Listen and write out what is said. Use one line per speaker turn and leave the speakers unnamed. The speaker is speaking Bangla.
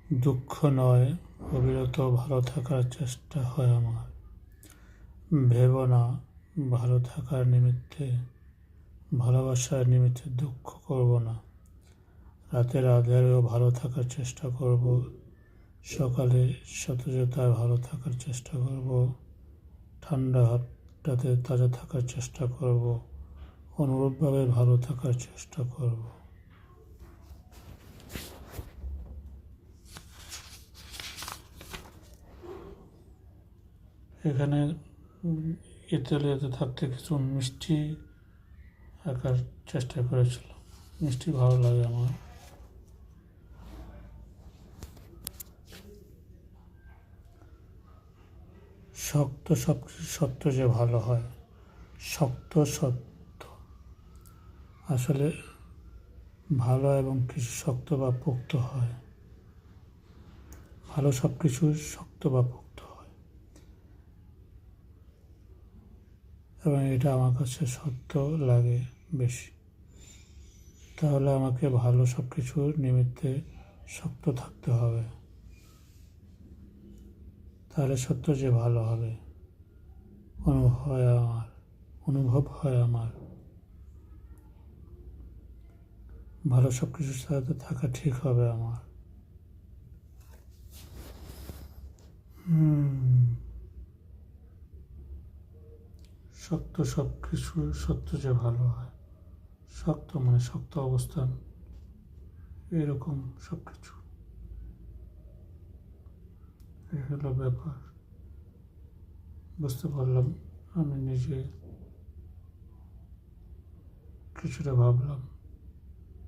দুঃখ নয়, অবিরত ভালো থাকার চেষ্টা হয় আমার। ভেবো না ভালো থাকার নিমিত্তে, ভালোবাসার নিমিত্তে দুঃখ করব না। রাতের আঁধারেও ভালো থাকার চেষ্টা করব, সকালে সতেজতায় ভালো থাকার চেষ্টা করব, ঠান্ডা হাতটাতে তাজা থাকার চেষ্টা করব, অনুরূপভাবে ভালো থাকার চেষ্টা করব। এখানে ইতালিতে থাকতে কিছু মিষ্টি আঁকার চেষ্টা করেছিলাম। মিষ্টি ভালো লাগে আমার। শক্ত সব কিছু সত্য যে ভালো হয়, শক্ত সত্য আসলে ভালো এবং কিছু শক্ত বা পোক্ত হয়। ভালো সব কিছু শক্ত বা পোক্ত হয়, এবং এটা আমার কাছে সত্য লাগে বেশি। তাহলে আমাকে ভালো সব কিছুর নিমিত্তে শক্ত থাকতে হবে, তাহলে সত্য যে ভালো হবে অনুভব হয় আমার। ভালো সব কিছুর সাথে থাকা ঠিক হবে আমার। শক্ত সব কিছু সত্য যে ভালো হয়, শক্ত মানে শক্ত অবস্থান, এরকম সব কিছু, এই হলো ব্যাপার। বুঝতে পারলাম, আমি নিজে কিছুটা ভাবলাম।